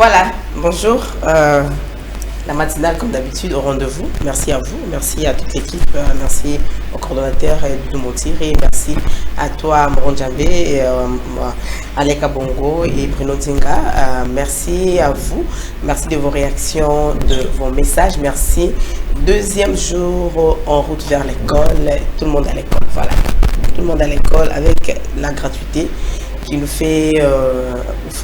Voilà, bonjour. La matinale, comme d'habitude, au rendez-vous. Merci à vous, merci à toute l'équipe, merci au coordonnateur Doudou Motiri, merci à toi, Moron Djambé, et Aleka Bongo et Bruno Dzinga. Merci à vous, merci de vos réactions, de vos messages, merci. Deuxième jour en route vers l'école, tout le monde à l'école, voilà. Tout le monde à l'école avec la gratuité qui nous fait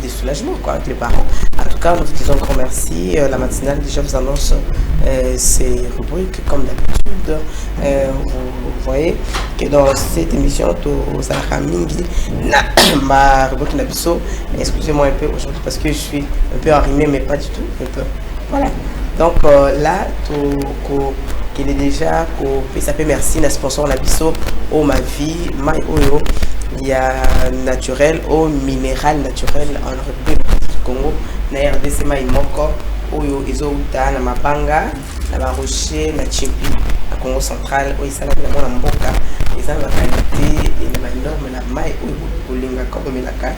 des soulagements quoi, avec les parents. En tout cas, nous vous disons grand merci. La matinale déjà vous annonce ces rubriques comme d'habitude. Vous voyez que dans cette émission, Zahra Mingi, ma rubrique Nabiso, excusez-moi un peu aujourd'hui parce que je suis un peu arrimé, mais pas du tout. Un peu. Voilà. Donc là, qu'il est déjà, ça fait merci, na sponsor Nabiso, oh ma vie, my oyo. Il y a naturel au minéral naturel en République du Congo na RDC Maïmoko oyo ezouta na mabanga na ba rocher na chimpi na Congo central oyo ça na mona mboka eza na qualité et na norme na mai oyo kolinga comme melaka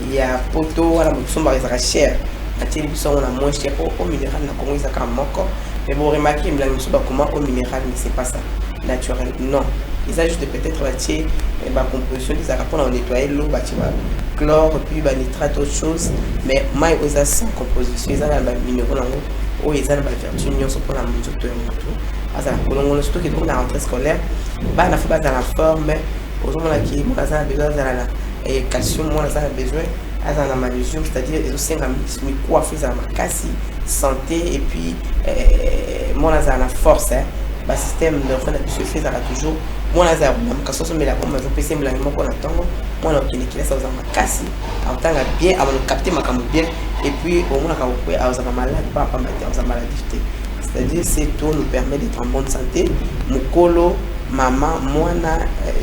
il y a poto wala mutsumba ezaka cher na teli biso na moins cher au minéral na Congo ezaka moko mais bon remarquez mbla mutsumba comment au minéral mais c'est pas ça naturel non. Ils ajoutent peut-être la composition des rapports à nettoyer l'eau, chlore, puis nitrate, autre chose. Mais moi, ils ont sans composition, ils ont des minéraux ou ils ont des vertus, ils ont pour la moto. Alors, surtout qu'ils ont la rentrée scolaire, bah, il faut pas dans la forme, aujourd'hui, on a besoin de calcium, on a besoin de magnésium, c'est-à-dire ils ont 5 coiffés dans la casse, santé, et puis, on a la force. Le système nerveux se fait toujours moi là ça mais la bombe je peux essayer de moi là qui laisse ça ma casse en tant que bien avant de capter ma caméra bien et puis au moins quand vous pouvez avoir malade pas maladie c'est-à-dire c'est tout nous permet d'être en bonne santé mukolo maman mwana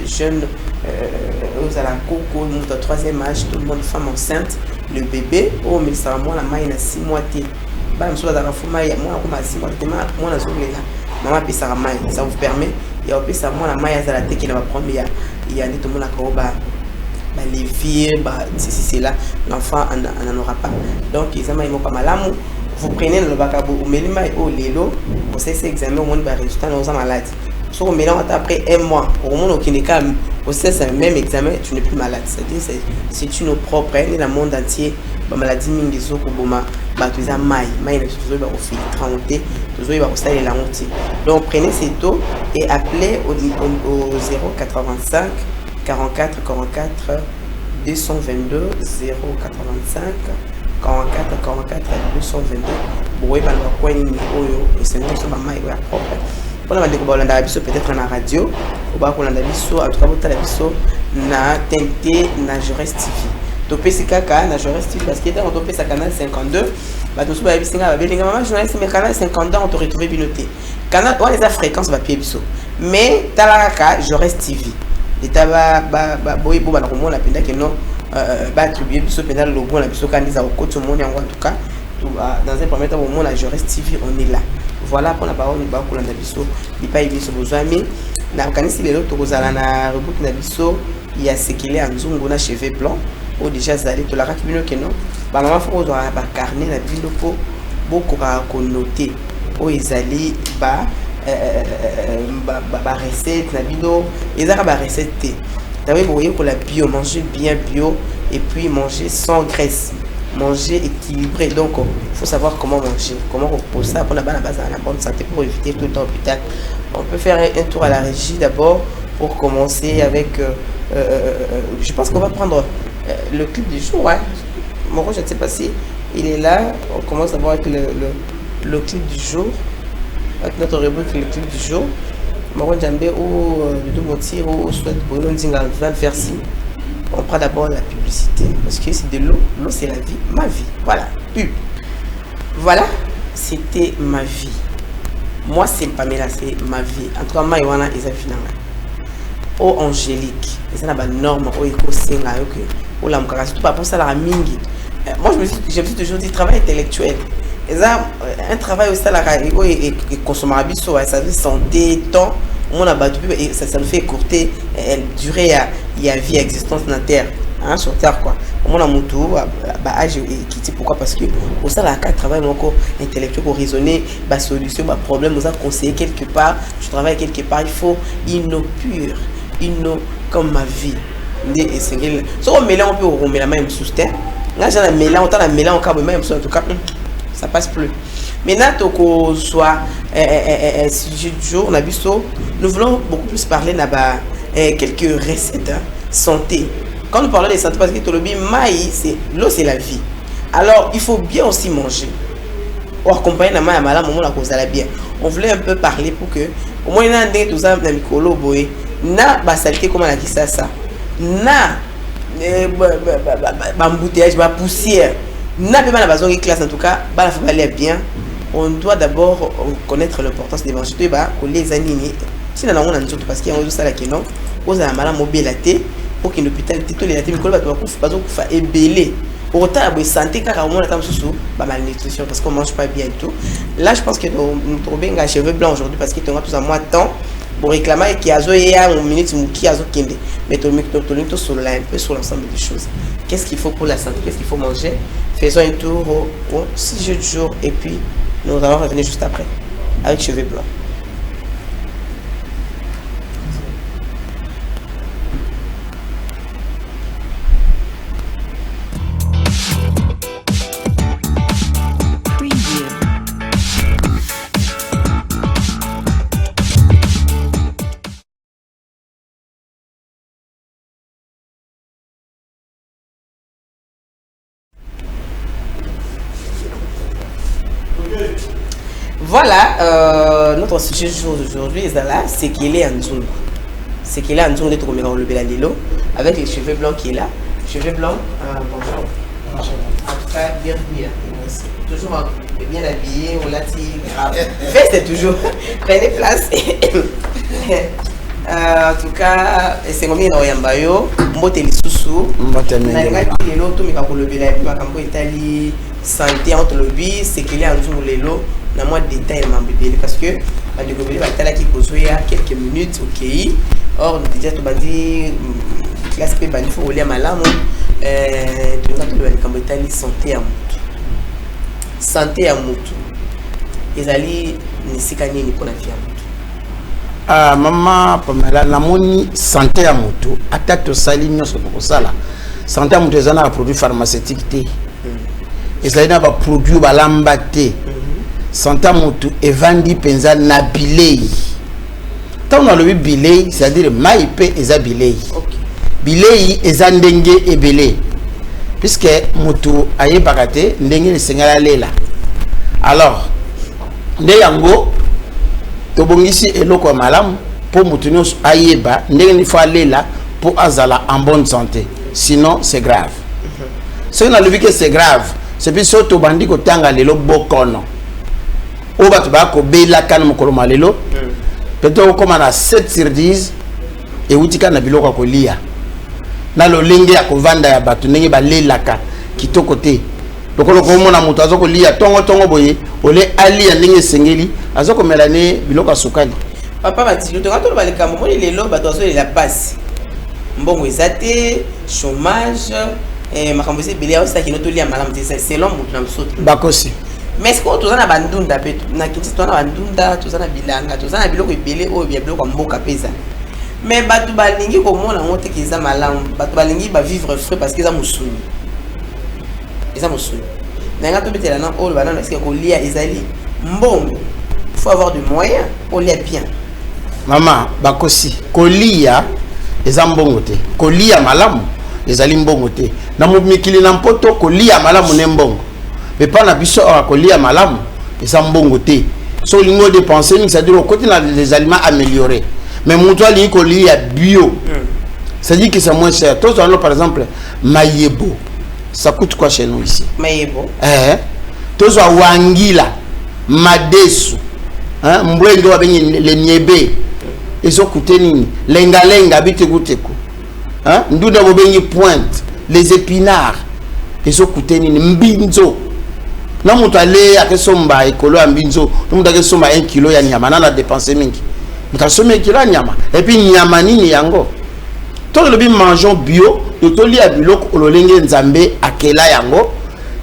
jeune aux à la coco notre troisième âge tout le monde femme enceinte le bébé oh mais ça moi la maille a 6 mois té bah me soit dans la fuma moi comme 6 mois té moi na zo là maman peut ça vous permet et en plus ça moi la maille à la tête qui va prendre il y a tout le monde à les filles si c'est là l'enfant en aura pas donc ils ont pas mal amour vous prenez le bacabo ou melima au lelo vous savez examen au monde résultat nous sommes malades sur au mélange après un mois au monde qui n'est qu'à au c'est le même examen tu n'es plus malade c'est-à-dire c'est une propre ni la monde entier maladie mingizo kuboma tu as maille toujours au filtre toujours au style la montée donc prenez ces taux et appelez au 085 44 44 222 085 44 44 222 pour y parler quoi ni oyo et c'est non seulement maille propre pour la découvrir la biso peut-être na radio ou ba ko la biso en tout cas bota la biso na TNT na Jores TV topé c'est kaka na Jores TV parce que dans topé sa canal 52 ba tout ba bisinga ba belinga maman journaliste mais canal 52 on te retrouver binoté canal on les a fréquence ba pied biso mais talaka Jores TV l'état ba boy bo ba na komona penda que non ba attribuer biso penda le logo na biso kandiza au côté monde en tout cas dans un premier temps au moment la Jores TV on est là. Voilà pour la parole nous ba kolanda biso bipai biso bozami na kanisi lelo tokozala na rubrique na biso il y a ce qu'il est en nzungu na cheveux blancs ou déjà zali to la rakibino que non ba maman faut doit ba carnet na bino po beaucoup ka noter o ezali ba recette na bino ezaka ba recette t'avez voyé pour la bio manger bien bio et puis manger sans graisse manger équilibré donc il faut savoir comment manger comment reposer ça pour la base à la bonne santé pour éviter tout le temps l'hôpital on peut faire un tour à la régie d'abord pour commencer avec je pense qu'on va prendre le clip du jour hein. Moi je ne sais pas si il est là on commence à voir avec le clip du jour avec notre rubrique le clip du jour Moron Djambé ou Doudou Motiri ou soit Bruno Dzinga va le faire si on prend d'abord la publicité parce que c'est de l'eau c'est la vie, ma vie, voilà, pub. Voilà, c'était ma vie. Moi c'est Pamela, c'est ma vie. En tout cas, moi Iwana et Zafina. Oh Angélique, c'est la norme, oh éco-singa, ok. Oh la mkara, surtout pas pour ça la mingi. Moi je me suis toujours dit travail intellectuel. Et ça, un travail au salarié, et consommable, ça veut santé, temps. On a battu et ça nous fait écourter durée il y a vie existence dans la terre hein, sur terre quoi. Au moins moto bah âge qui pourquoi parce que au sein de la travail encore intellectuel pour raisonner bah solution bah problème vous a conseillé quelque part je travaille quelque part il faut inno pur inno comme ma vie des single so on mélange on peut remettre la main sous terre là j'ai la mélange on a mélange encore même en tout cas ça passe plus maintenant toko soit sujet du jour on a vu ça nous voulons beaucoup plus parler là-bas quelques recettes santé. Quand nous parlons de santé, parce que tout le bien, c'est l'eau, c'est la vie. Alors, il faut bien aussi manger. Pour accompagner la main à moment la cause à la bien. On voulait un peu parler pour que, au moins, il y a des tout ça, dans micro boy, na basalité comment la dit ça, na embouteillage, poussière, na pas la besoin de classe en tout cas, bah la faut aller bien. On doit d'abord connaître l'importance des manger. Bah, les animés. Si nous avons un autre parce qu'il y a un autre salaire qui non, on a mal mobilité. Pour qu'un hôpital tito les latés micro pas ébélé autant la santé car au moins la sous pas malnutrition parce qu'on mange pas bien et tout là je pense que nous trouvons un cheveux blanc aujourd'hui parce qu'il y a tout à moi temps pour réclamer qui a zoé à une minute qui a zo kende mais tout sur un peu sur l'ensemble des choses qu'est-ce qu'il faut pour la santé qu'est-ce qu'il faut manger faisons un tour au 6 jours du jour et puis nous allons revenir juste après avec cheveux blancs. Voilà, notre sujet d'aujourd'hui c'est qu'il est en Zungu. C'est qu'il est en Zungu de Tromero le Belalilo avec les cheveux blancs qui est là. Cheveux blancs, bonjour. Bonjour. En tout cas, bienvenue. Toujours bien habillé, on l'a dit. Veste toujours. Prenez place. En tout cas, c'est comme il y a un bayo, mbote les sous-sous. Mbote les lots, tout le monde le Belalilo, makambo Italie, santé entre le bi, c'est qu'il est en Zungu les lots. Na moi détail parce que bah de gobelé batala qui cause il y a quelques minutes OK or déjà tout bandi classe pe bandi faut aller malamu tu vas tout le cambo Italie santé à mutu ezali ni sikanye ni pona fia mutu ah mama pamela na moni santé à mutu atato sali nyoso ko sala santé à mutu ezana produit pharmaceutique té ezali na ba produit balamba té Santa Mutu evandi penza na bilei. Tant on le bilei, c'est-à-dire maïpe eza bilei. Bilei eza ndenge ebele. Puisque Mutu aye bakate ndenge sengala lela. Alors, nde yango tobongisi eloko malamu pour Mutu nyos ayeba ndenge ni fa lela pour azala en bonne santé. Sinon c'est grave. Si on a vu que c'est grave, c'est puis surtout bandi ko tanga lelo bokono. Oba tobako bela kana mokolo malelo peut-être comme na 7 sur 10 et utika na biloko ko lia na lo lenge ya kovanda ya batu ndenge balelaka kitoko te lokolo ko mona mutu azoko lia tongo boye ole ali ya ndenge sengeli azoko melane biloko sukali papa batilo to ngato baleka mo lelo batu azo la passe mbongo ezate chômage makambo se belia aussi ki noto lia malamu te c'est long mutu na msoto bakosi. Mais est-ce que tu as un bandunda na kinti tu as un bandunda tu as un bilanga tu as un biloko ibele o bien biloko mboka pesa mais batu balingi ko mona ngote kiza malamu batu balingi ba vivre frais parce que za musuni na ngato betela na o bana est-ce que ko lia ezali mbongo faut avoir des moyens pour lia bien maman bakosi ko lia eza mbongo te ko lia malamu ezali mbongo te na mumikili na mpoto ko lia malamu ne mbongo mais pas na biso a kolia malamu eza mbongo te so lingo dépenser c'est-à-dire au côté des aliments améliorés mais mutu ali kolia bio c'est-à-dire que c'est moins cher toi par exemple mayebo ça coûte quoi chez nous ici mayebo toi wangila madesu hein mbwenge wa benye le niebe ezo coûter nini lenga bite guteko hein ndunda bo benye pointe les épinards ezo coûter nini mbinzo na mutu ale akesomba ekolo ya mbinzo mutu akesomba 1 kilo ya nyama na dépenser mingi mutu asomba 1 kilo ya nyama et puis nyama nini yango to le bi mangeons bio totoli ya biloko ololenge nzambe akela yango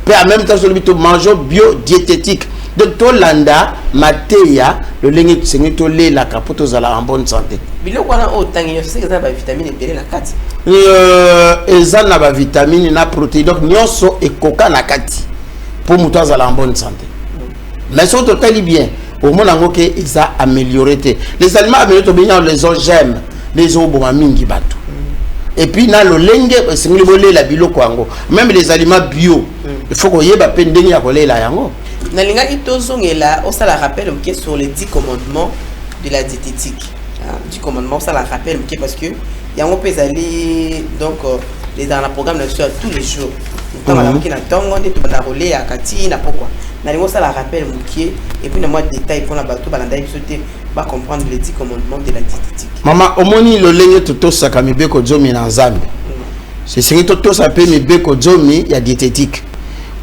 pe en même temps tolobi to mange bio diététique donc tolanda mateya lolenge sengi tolela kapoto zala en bonne santé biloko wana otangi yo c'est que ça ba vitamine ebele na kati eza na ba vitamine na protéine donc nyonso ekoka na kati pour muto azala en bonne santé mais si on totali bien au moins nango ke isa amélioré les aliments améliorés bien les OGM les oboma mingi bato et puis na lolenge singli bolela biloko yango même les aliments bio il faut ko yeba pe ndenge ya kolela yango na linga itozongela on ça la rappelle que sur les 10 commandements de la diététique 10 commandements ça la rappelle parce que yango pezali donc les dans le programme national tous les jours dans la qui na tongo de to na relais à kati na pourquoi na lingo ça la rappelle mukie et puis na moi détail pour la bateau balanda sauter va comprendre les 10 commandements de la diététique maman omoni lolenge toto saka mibeko zomi na nzambe c'est ce que toto sa pe mibeko zomi ya diététique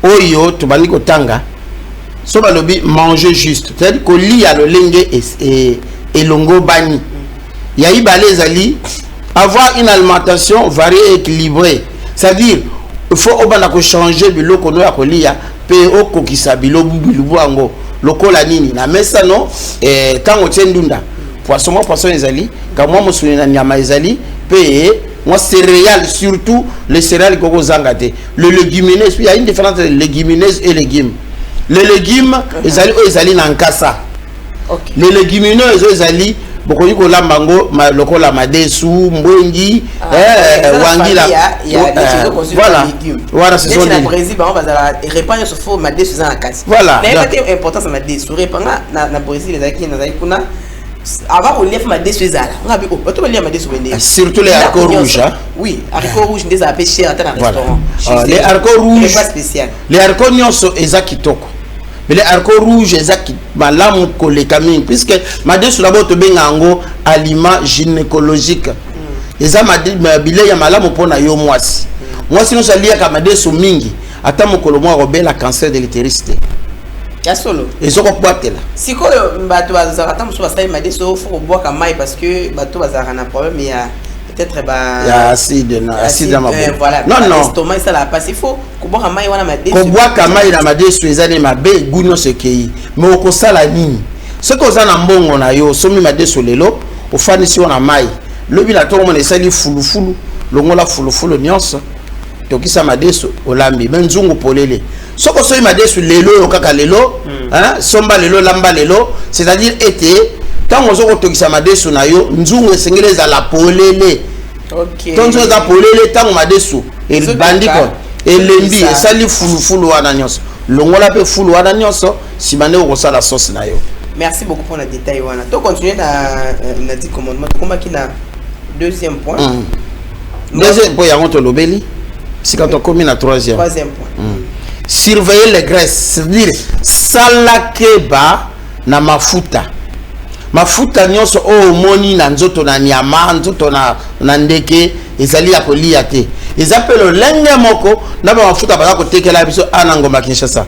oyo to bali ko tanga so balobi manger juste c'est-à-dire ko li ya lolenge et longo bani ya ibale ezali avoir une alimentation variée et équilibrée c'est-à-dire il faut obana ko changer biloko no ya ko liya pe okokisa bilobu bilubu ango lokola nini na mesa no tango tendunda poisson ezali kamwa musuni na nyama ezali pe moi céréales surtout les céréales koko zangate le légumineuse il y a une différence entre légumineuse et légumes les légumes ezali na nkasa les légumineuses ezali bokoni ko lambango lokola madesu mbongi wangila voilà ce sont des Brésil on va répandre sur faux madesu dans la casse voilà mais pas importance madesu répandre na Brésil les kuna avant on lève madesu ezala on a on peut lire madesu vendre surtout les haricots rouges oui haricots rouges des appels cher dans un restaurant les haricots rouges pas spécial les haricots nyonso ezakitoko mais les haricots rouges ezaki malamu koleka mingi puisque madesu labo to benga ngo aliment gynécologique eza bilei ya malamu pona yo mwasi mwasi no salia ka madesu mingi ata mokolo mwa robela cancer de l'utérus ya solo ezoko kwatela sikoyo bato bazaka ta muso basali madesu faut boire ka mai parce que bato bazaka na problème ya peut-être ya acide na voilà non estomac ça la passe il faut ko boire mai wana madesu ko boire ka mai na madesu ezali mabe guno sekei mais okosala nini soko za na mbongo na yo somi madesu lelo ofanisi wana mai lobi na to mona esali fulufulu longola fulufulu nyonso tokisa madesu olambi menzungu polele soko soyi madesu lelo yo kaka lelo hein somba lelo lamba lelo c'est-à-dire été tant on zoko tokisa madesu na yo nzungu esengele za la polele OK tant on za polele tant madesu el bandiko elembi esali fulufulu wana nyonso longola pe fulu wana nyonso sibande okosala sauce na yo. Merci beaucoup pour le détail wana to continuer na dit commandement to komaki na deuxième point deuxième point yango to lobeli si quand on commis na troisième point surveiller les graisses c'est-à-dire salakeba na mafuta nyonso o moni na nzoto na nyama nzoto na ndeke ezali ya kolia te ezapelo lenge moko na ba mafuta ba ko tekela biso anangoma Kinshasa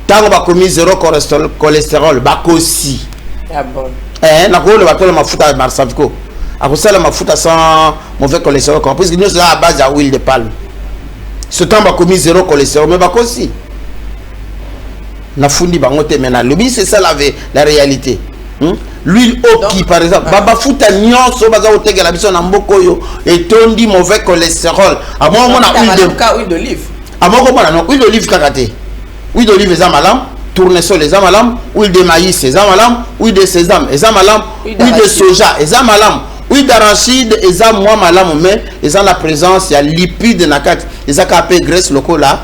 tango ba komi zéro cholestérol ba kosi bon na ko le batole mafuta marsaviko akosala mafuta sans mauvais cholestérol parce que nous c'est à base à huile de palme ce temps ba komi zéro cholestérol mais ba kosi na fundi bango te mena lobi c'est ça la réalité l'huile oki par exemple baba futa nyonso baza otegela biso na mboko yo etondi mauvais cholestérol à moi on a huile d'olive à moi on a non huile d'olive kakate huile d'olive eza malam tournesol eza malam huile de maïs eza malam huile de sésame eza malam huile de soja eza malam huile d'arachide eza moi malam mais eza la présence ya lipide na kati eza ka pe graisse lokola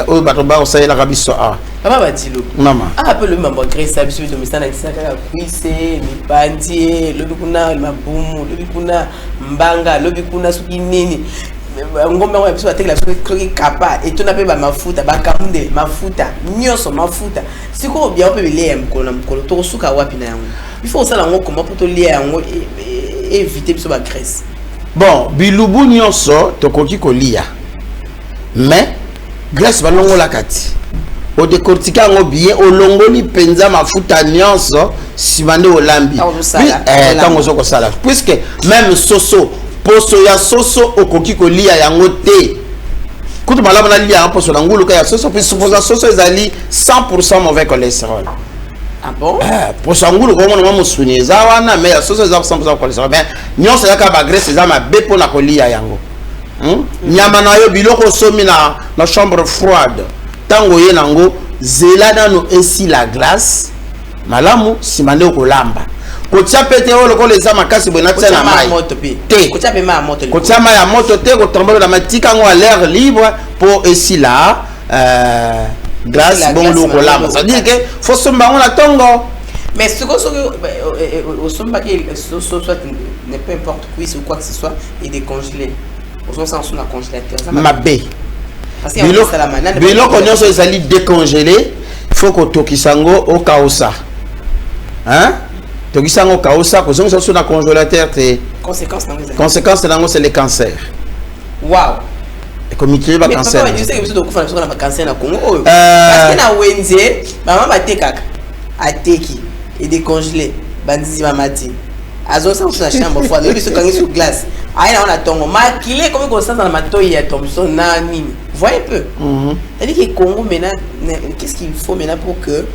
o bato ba osayela kabiso Maman Batilo. Maman. Ah, peu le membre Grèce, habitué de Mistana, qui s'appelle Kuisse, Mipandi, Lobikuna, Maboum, Lobikuna, Mbanga, Lobikuna, Sukinini. Ngombe wa episode avec la truc capa et tout n'a pas mafuta bakamunde mafuta nyonso mafuta siko bien on peut lier mkono to suka wapi na yango il faut ça lango comment pour to lier yango éviter biso ba graisse bon bilubu nyonso to koki ko lia mais graisse balongo la kati o décortiquer ngo bien o longoli penza mafuta nyonso sibande olambi tango zoko sala puisque même soso poso ya soso okoki kolia yango te kutu malamu na lia poso na ngulu ka ya soso puis poso ya soso ezali 100% mauvais cholestérol. Ah bon? Poso ngulu ko mona musuni eza wana mais ya soso eza 100% cholestérol mais nyonso ya ka ba graisse eza mabe pona kolia yango. Nyama na yo biloko somi na chambre froide tango ye nango zela nano esi la glace malamu simande kolamba kotia pete o lokolo eza makasi bona tia na mai te kotia pe ma moto kotia mai ya moto te ko tombola na matika ngo à l'air libre pour esi la glace bon lo kolamba ça dit que faut somba on la tongo mais ce que au somba qui soit ne peu importe cuisse ou quoi que ce soit et décongelé au sens où la congélateur mabé biloko nyonso ezali décongelé faut que tokisango au kaosa hein tokisango kaosa ko zongo sur na congélateur te conséquence nango c'est le cancer. Wow. Et comme il va cancer mais je sais que vous êtes au na cancer na Congo parce que na wenze maman ba tekaka ateki et décongelé bandizi mamati azo sa na chambre froide lui se kangi sur glace aïe on a tongo maquillé comme ça dans la matoyi ya Thompson na nini voyez un peu c'est-à-dire que Congo maintenant qu'est-ce qu'il faut maintenant pour que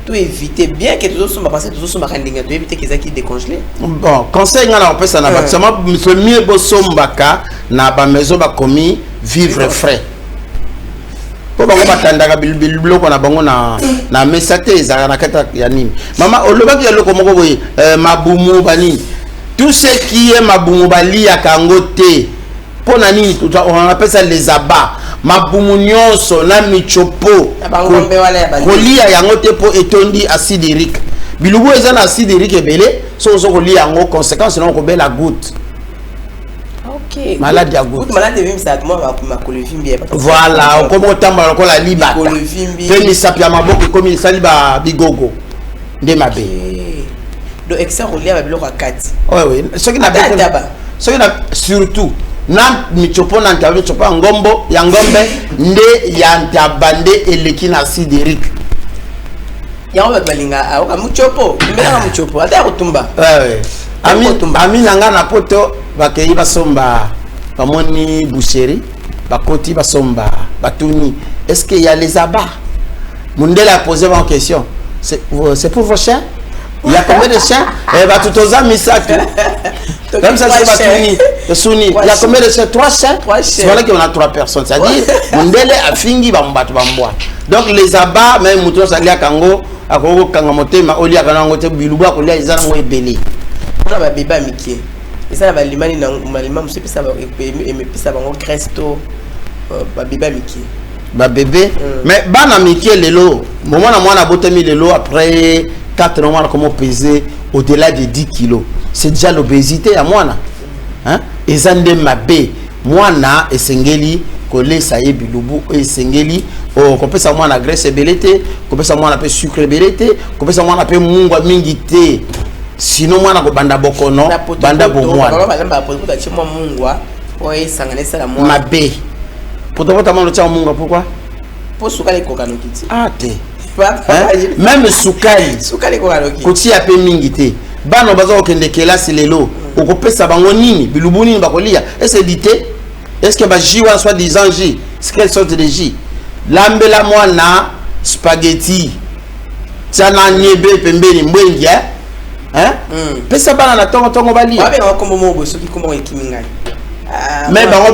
tout éviter bien que tous sont passer tous sont rendinga de éviter qu'ils qui décongelé bon conseil ngala on peut ça na bâtiment mieux bo sombaka na ba maison ba commis vivre frais po bango batandaka biloko na bango na mesate ezaka na kata ya nini mama olobaki ya loko moko boye mabumu banini tout ce qui est mabumu balia kango te pona nini on appelle ça les abats mabumu nyonso na michopo kolia yango te po etondi acide urique bilubu eza na acide urique ebele so kolia yango conséquence na ko bela goutte. Ok. Maladie à goutte. Maladie vim ça moi ma colivimbi. Voilà, comme otamba lokola libata. Colivimbi. Femi sapia maboko comme il sali ba bigogo. De mabe. Donc excès relié à biloko 4. Oui oui, ce qui n'a pas ce qui n'a surtout na michopo na ntabe chopa ngombo ya ngombe nde ya ntabande eleki na acide urique. Ya on balinga a muchopo, mbela muchopo, ata kutumba. Ouais. Ami nanga na poto bakei basomba bamoni boucherie bakoti basomba batuni est-ce qu'il y a les abats Mundela a posé une question c'est pour vos chiens il y a combien de chiens eh bah tout aux amis ça comme ça c'est batuni il y a combien de chiens 3 chiens c'est voilà qu'on a 3 personnes c'est-à-dire Mundela a fingi bambatu bamboa donc les abats même mouton ça lia kango akoko kanga motema olia kanango te biluba kolia izana ngo ebele on a bébé Mickey et ça va limani na malima monsieur pesa ba pesa bango cresto ba bébé Mickey ba bébé mais bana Mickey lelo moment na mwana botami lelo après 4 mois comment peser au-delà de 10 kilos c'est déjà l'obésité à mwana hein ezande mabe mwana esengeli kolesa yebilubu esengeli o kopesa mwana graisse ebelete kopesa mwana pe sucre ebelete kopesa mwana pe mungwa mingi te sinon mwana ko banda bokono banda bomwana mabe potopota mwana tia mungwa pourquoi pour sukali kokano kiti ah te même sukali kokano kiti kotia pe mingi te bano bazo okende kelasi lelo okopesa bango nini bilubu nini bakolia est-ce dité est-ce que ba jiwa soit disant ji quelle sorte de ji lambela mwana spaghetti tiana nyebe pembeni mbwengi hein pesa bana na tongo bali ba bena kombo mo boso ki kombo ekimingai mais bango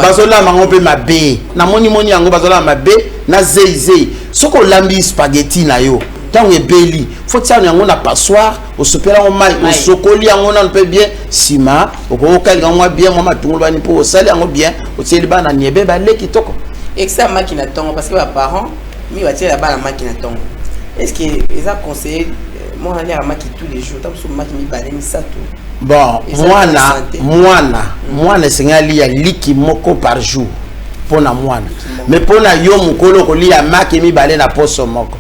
bazola bango pe mabe na moni yango bazola mabe na zei soko lambi spaghetti na yo tango ebeli faut tiana yango na passoire au sopela ngo mai au sokoli yango na pe bien sima okoka yango bien mo matungulu bani po sali yango bien o tieli bana nyebe ba leki toko et ça makina tongo parce que ba parents mi va tiela bana makina tongo est-ce que ils a conseillé moi on a maki tous les jours tant que maki mi balemi ça tout bon mwana sengali ya liki moko par jour pona mwana mais pona yo mukolo ko lia maki mi balé na poso moko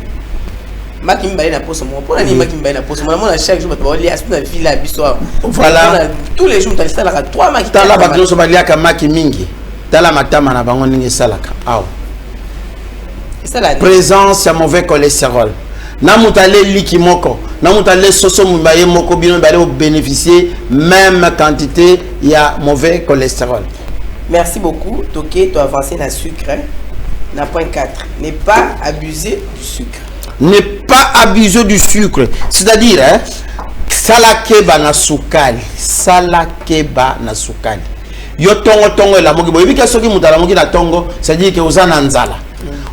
maki mi balé na poso moko pona ni maki mi balé na poso mona chaque jour ba lia asuna villa biso voilà tous les jours tu la 3 maki tala ba biso ba lia ka maki mingi tala matama na bango ningi salaka aw présence ya mauvais cholestérol na mutale liki moko na mutale soso mbaye moko bino balé bénéficier même quantité il y a mauvais cholestérol. Merci beaucoup. Toké, tu as avancé dans le sucre. Hein? Point 4. Ne pas abuser du sucre. Ne pas abuser du sucre. C'est-à-dire, hein, salakeba na sukali. Salakeba na sukali. Yo tongo la moki. Boyebi ke soki mutala moki na tongo, c'est-à-dire que ozana nzala.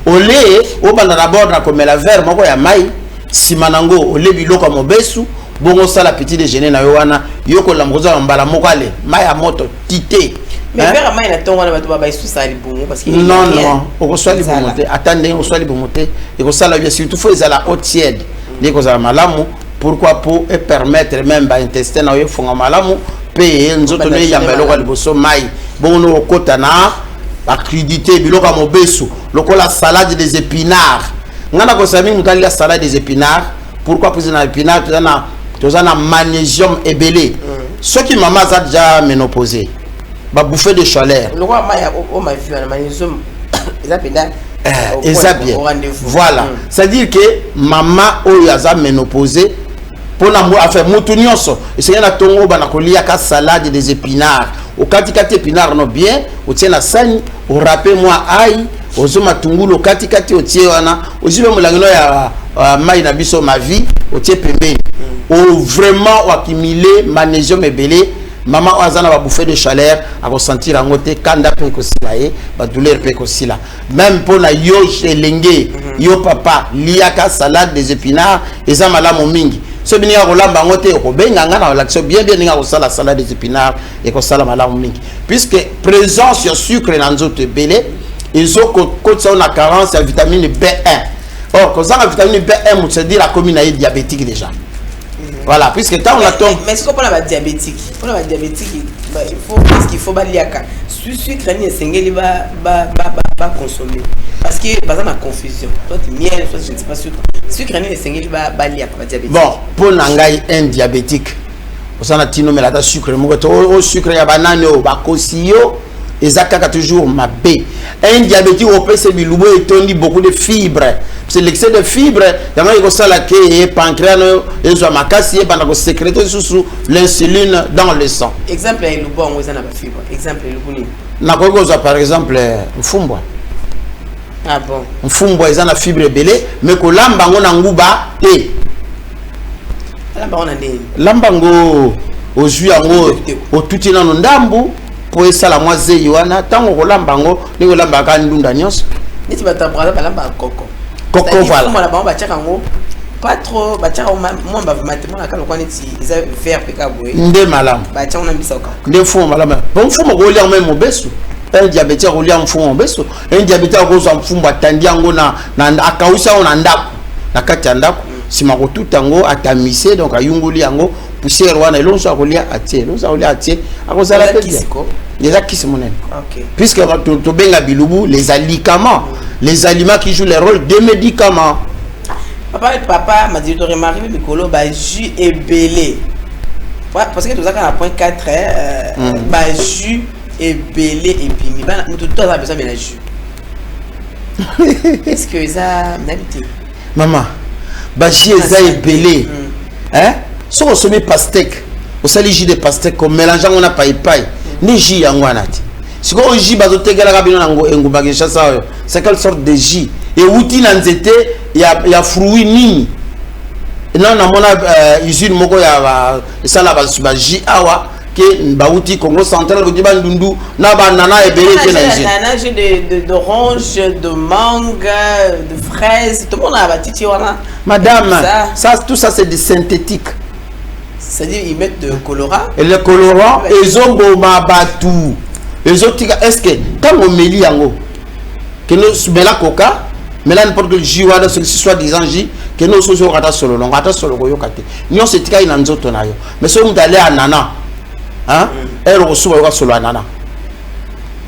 Ole, obanda d'abord na komela verre moko ya mai, simanango ole biloko mobesu, bongo sala petit déjeuner na yo wana, yoko la mkoza mbala moko ale, mai ya moto tité. Mais vers la main il attend on a battu baï sous ça les bons parce que non non, on reçoit les bons monter. Attendez, on reçoit les bons monter et on sala bien surtout faut ils à la haute tiède. Les causes à malamu, pourquoi pour permettre même ba intestin na yo fonga malamu payer nzoto ne yambelo kwa liboso mai. Bon no kota na la crudité biloko mobesu, lokola salade des épinards. Ngana ko sami mutali la salade des épinards. Pourquoi pour na épinards tu as na magnésium ébélé. Ceux qui maman a déjà ménopausé. Ba bouffer de chaleur. Le roi m'a vu un magnésium. Voilà. C'est-à-dire que maman oyaza ménopausée pour la faire moutounioso. Et c'est un tongo banakolia ka salade des épinards. Au katikati épinards no bien, au tient la sani, au râpé moi aïe, au zoma tungulu katikati au tient wana, au jibe mulangino ya mai na biso ma vie, au tient pembe. Au vraiment au accumuler magnésium ébélé. Maman Azana va bouffer de chaleur, à ressentir en côté kanda pe kosila e, ba douleur pe kosila. Même pour la yo chelenge, yo papa, liaka salade des épinards, et ça malamu mingi. Ce bini ya rolamba ngote ko benga ngana la bien nga ko sala salade des épinards et ko sala malamu mingi. Puisque présence sur sucre dans nzoto belé, ils ont ko ça on a carence de vitamine B1. Or, quand ça la vitamine B1, c'est dire la commune est diabétique déjà. Voilà, puisque quand on attend. Mais est-ce qu'on parle de diabétique? Pour la diabétique, il faut parce qu'il faut baliaka. Sucre ni sengeli ba consommer. Parce que par exemple la confusion. Toi tu miel, toi je ne sais pas sucre ni sengeli baliaka ba diabétique. Bon, pour nangai un diabétique. Osana tino melata sucre moko to sucre ya banane o ba kosiyo ezaka toujours ma B. Un diabétique au PC bilubo etondi beaucoup de fibres. C'est l'excès de fibres, il y a ça là que pancréas et soit makasi et pendant que sécréter sous l'insuline dans le sang. Exemple le bon on a pas fibre. Exemple le boni. Na koza par exemple mfumbwa. Ah bon. Mfumbwa ils ont la fibre belé mais ko lamba ngona nguba te. Lamba on a ndé. Lamba ngo ozui yango otuti na ndambu po esala mwaze yoana tango ko lamba ngo ni ko lamba ka ndunda nyonso. Ni tu bata brala ba lamba koko. Coco voilà. Moi là-bas, pas trop, moi mathématiquement quand on est ils avaient vert pécaboué. Ndé malam. Bah tiens on a mis ça au cas. Ndé fond malam. Bon fond mo golia même mo beso. Un diabétique golia fond mo beso. Un diabétique go so fond batandi yango na akausa on ndako. Na kati ya ndako. Sima ko tout tango atamise donc ayunguli yango poussière wana elonso akolia atie. Elonso akolia atie. Akozala pe bien. Les acquis monnaie. OK. Puisque to benga bilubu les aliments. Les aliments qui jouent le rôle des médicaments. Papa m'a dit de remarquer Mikolo, jus est belé. Parce que tout ça, quand on a point 4, jus est belé et puis tout le temps, besoin de la jus. Est-ce que ça m'a habité? Maman, jus est belé. Hein? Si on se met pastèque, on s'allie jus de pastèque, comme mélangeant on a paille. Ni jus en guanati. Si on jus bazotegala kabino nango engubaki chasa c'est quelle sorte de jus et outil nanzete ya fruit nini non na mona usine moko ya sala ba jus awa ke ba outil Congo central ko diba ndundu na ba nana ebele ke na usine nana jus d'orange de mangue de fraise tout le monde a batiti wana madame ça tout ça c'est du synthétique. C'est-à-dire ils mettent de colorant et le colorant ezongo mabatu. Les autres, est-ce que quand on met yango, que nous met la coca, mais là n'importe quel jus ou ce soit des anges, que nous sommes au rata solo, on rata solo goyo kate. Nous c'est tika ina nzoto na yo. Mais si on d'aller à nana, hein, elle reçoit au solo à nana.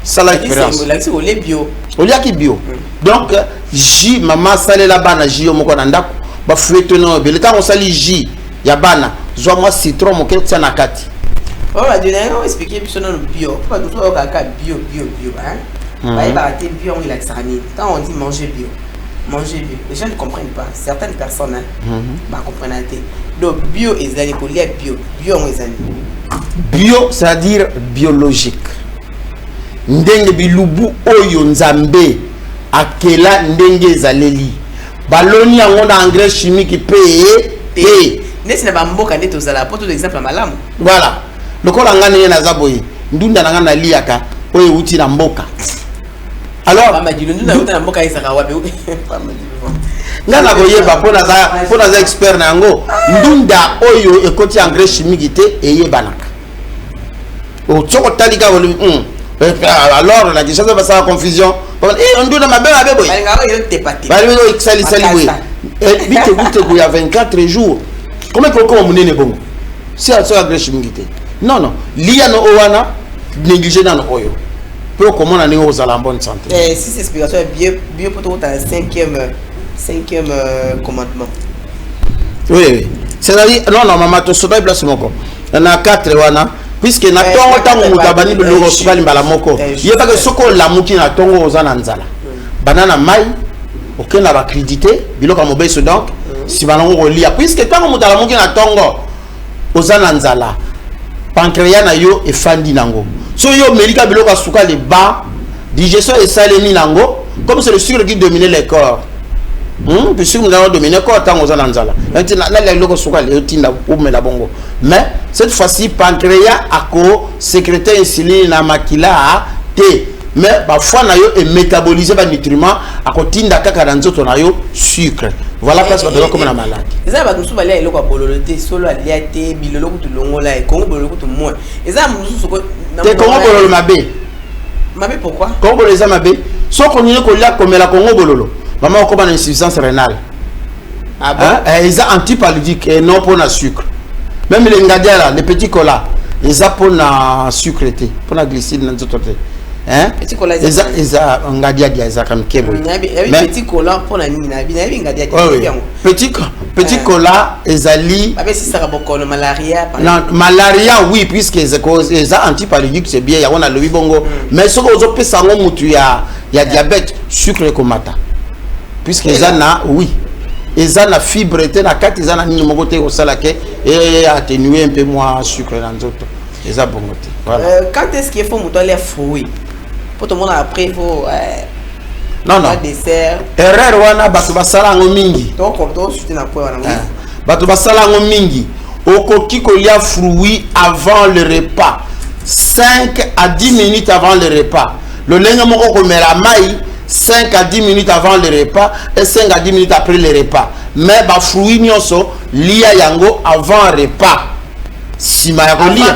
Ça la différence. C'est au lait bio. Au lait qui bio. Donc jus maman salé la bana jus au moko ndako, ba fouetté no, le temps on sali jus, ya bana, zo moi citron mo keltia na kati. On va expliquer plus sur le bio. Pas tout le bio, hein. Bah, il va arrêter bio, il a que ça. Quand on dit manger bio, Manger bio. Les gens ne comprennent pas. Certaines personnes ne comprennent pas. Donc, bio et zani, pour lire bio. Bio et zani. Bio, c'est-à-dire biologique. Ndenge bilubu oyo nzambe akela ndenge zaleli. Baloni yango na engrais chimique pe. Nesi na bamboka nde tozala po to exemple malamu. Voilà. Lokola ngana ye na zaboye. Ndunda na ngana liaka oyo uti na mboka. Alors, ngana koyeba pona za expert na yango ndunda oyo ekoti engrais chimique te eyebanaka. Otsoko talika volume alors la question va faire confusion. Ndunda mabe boy. Bali ngo exali boy. Bite il y a 24 jours. Comment on monene bongo? Si a so engrais chimique te. Non, liya no owana négliger dans oyo. Pour comment on a en bonne santé. Si c'est explication bio pour tout un cinquième commandement. Oui. C'est-à-dire non maman to soba place moko. On a 4 wana puisque na tongo tango mutabani de loro soba limbala moko. Yeba que soko la muki na tongo ozana nzala. Banana mai okena ba crédité biloko mo beso donc si banango kolia puisque tango mutala muki na tongo ozana nzala. Pancréas na yo efandi nango. So yo melika biloko suka les bas digestion et salemi nango comme c'est le sucre qui domine le corps. Puis sucre nous allons dominer le corps tant aux ananzala. Maintenant là les biloko suka les tinda ou la bongo. Mais cette fois-ci pancréas a ko sécréter insuline na makila te. Mais parfois na yo est métabolisé par nutriments a ko tinda kaka dans nzoto na yo sucre. Voilà parce que on comme la maladie. Eza ba musu bale eloko bololoté solo aliate bilolo kutu longola e kongo bololo kutu moi. Eza musu soko te kongo bololo mabe. Mabe pourquoi? Kongo bololo eza mabe. So konyo ko lia komela kongo bololo. Maman ko ba na insuffisance rénale. Ah bon? Eza antipaludique et non pour na sucre. Même les ngadiens là, les petits colas, eza pour na sucre té, pour na glycine dans nzoto té. Hein? Petit cola eza ngadia dia eza comme kebo. Mais petit cola pour la nini na bi ngadia dia. Petit cola ezali avec si ça rabokolo malaria. Non, malaria oui puisque eza antipaludique c'est bien, ya on a le bongo. Mais ce que ozo pesa ngo mutu ya diabète, sucre komata. Puisque eza na oui. Eza na fibre te na kati eza na nini moko te osala ke et atténuer un peu moins sucre dans nzoto. Eza bongo te. Voilà. Quand est-ce qu'il faut mutu les fruits? Pour tout le monde après il faut non dessert erreur wana bato basala ngo mingi donc comme toi tu na quoi wana bato basala ngo mingi okoki kolia fruits avant le repas 5 à 10 minutes avant le repas le lenga moko komela mai 5 à 10 minutes avant le repas et 5 à 10 minutes après le repas mais ba fruits nyonso lia yango avant repas sima ya kolia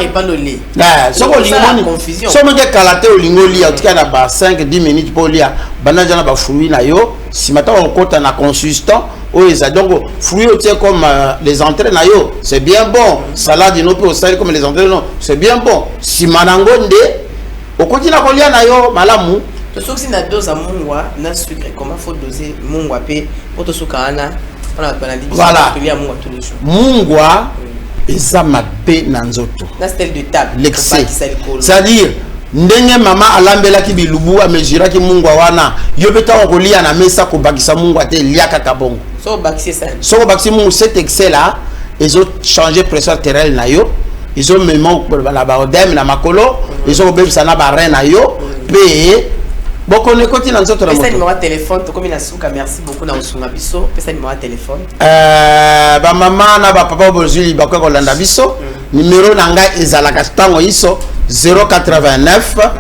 soko lingoni somo ke kalate olingoli atika na ba 5-10 minutes pour lia banaja na ba fruits na yo sima ta okota na consistant o eza donc fruits otie comme les entrées na yo c'est bien bon salade no pe osali comme les entrées non c'est bien bon sima nango nde okoti na kolia na yo malamu to soki na dose mungwa na sucre comment faut doser mungwa pe pour to sukana ona bana dibi voilà mungwa tous les jours mungwa eza mabe na nzoto na style de table l'excès c'est-à-dire ndenge mama alambelaki bilubu amejiraki mungwa wana yo beta kolia na mesa ko bakisa mungwa te liaka kabongo so bakisi ça so bakisi mungu cet excès là ils ont changé pression artérielle na yo ils ont même la baodème na makolo ils ont bebisa na ba na yo pe boko ne koti na nzoto na moto. Pesa numéro de téléphone to komi na suka merci beaucoup na usunga biso pesa numéro de téléphone ba mama na ba papa bozuli ba ko landa biso numéro na nga ezalaka tango iso 089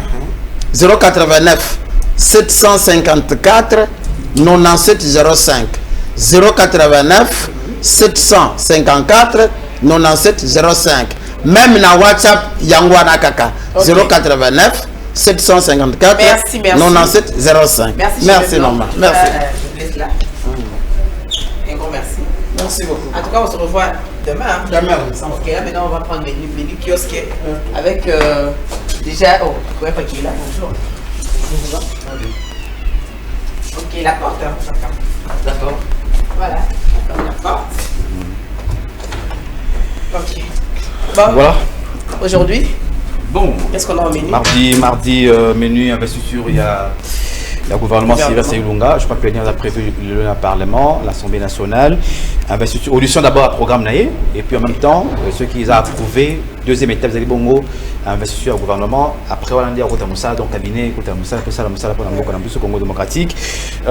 754 9705 089 754 9705 même na WhatsApp yangwana kaka 089 754 97 05. Merci Norma. Merci. Je laisse là. Un gros merci. Merci beaucoup. En tout cas, on se revoit demain. Demain. Ok, là maintenant on va prendre menu kiosque avec déjà. Oh, ouais, pas qui est là. Bonjour. Ok, la porte. D'accord. Voilà. La porte. Ok. Bon. Voilà. Aujourd'hui. Bon. Qu'est-ce qu'on a au menu? Mardi, menu investiture, il y a Le gouvernement Sylvain Sayulunga, je crois que a prévu le Parlement, l'Assemblée nationale, investiture, audition d'abord à programme Naé, et puis en même temps, ceux qui ont approuvé, deuxième étape, Zali Bongo, investiture au gouvernement. Après, on a dit à Moussa, donc cabinet, Moussa pour le Congo démocratique.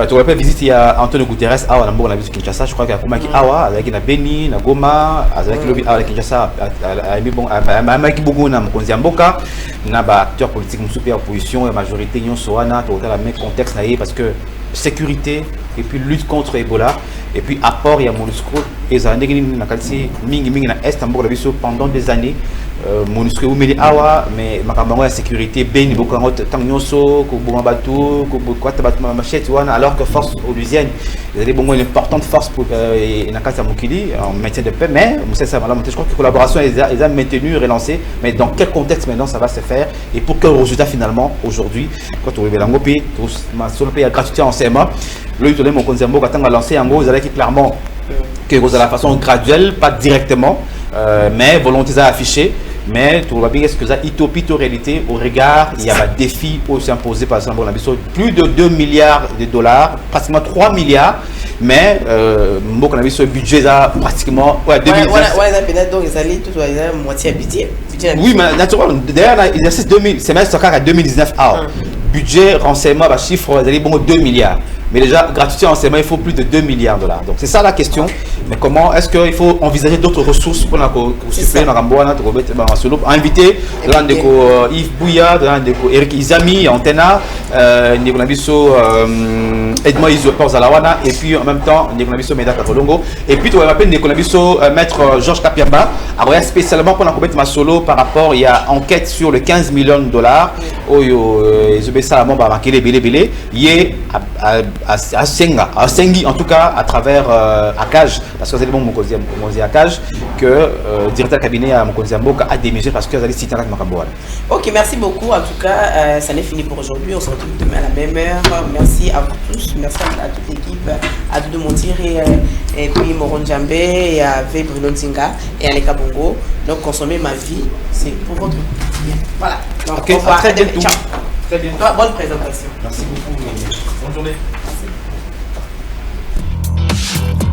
Tu vois, visite, il y a Antonio Guterres, on a vu Kinshasa, je crois qu'il y a Koumaki Awa, avec Beni, Goma, avec Lobby Awa, Kinshasa, avec Bougou, Konziamboka, acteur politique, opposition, majorité, Nyon Soana, tu vois, la même contexte parce que sécurité et puis lutte contre Ebola et puis apport il y a MONUSCO et ça pendant des années MONUSCO mais la sécurité ben beaucoup alors que force onusienne il y a une importante force pour en maintien de paix mais je crois que la collaboration est maintenue relancée mais dans quel contexte maintenant ça va se faire et pour quel résultat finalement aujourd'hui quand on arrive à gratuité en CMA le Itolé mon Konzembo quand on a lancé en gros vous allez clairement que vous allez de façon graduelle pas directement mais volonté à afficher mais tu vois bien est-ce que ça utopie en réalité au regard il y a un défi aussi imposé par exemple plus de 2 milliards de dollars pratiquement 3 milliards mais moi qu'on a vu ce budget là pratiquement 2019 donc ils allaient tout moitié budget oui mais naturellement d'ailleurs l'exercice 2000 c'est même à 2019 budget renseignement chiffre ils allaient bon 2 milliards mais déjà gratuité renseignement il faut plus de 2 milliards de dollars donc c'est ça la question mais comment est-ce qu'il faut envisager d'autres ressources pour suppléer inviter Yves Bouya Eric Izami Antena Edmond Iso Zalawana et puis en même temps Nicolas Meda Kakolongo et puis tu vas appeler Nicolas maître Georges Kapiamba spécialement pour la solo par rapport il y a enquête sur le 15 millions de dollars à Sengi en tout cas à travers Akaj parce que c'est bon mon Akaj que directeur cabinet à Mokonziamboka a démissionné parce que vous allez citer avec Makamboala. Ok, merci beaucoup en tout cas ça n'est fini pour aujourd'hui, on se retrouve demain à la même heure. Merci à vous tous, merci à toute l'équipe, à Doudou Montiri et puis Moron Djambé et à V Bruno Nzinga et à Leka Bongo. Donc consommer ma vie, c'est pour votre bien. Voilà. Donc okay, au revoir. Très bientôt. Ciao. Très bien. Bonne présentation. Merci beaucoup. Bonne journée. Merci.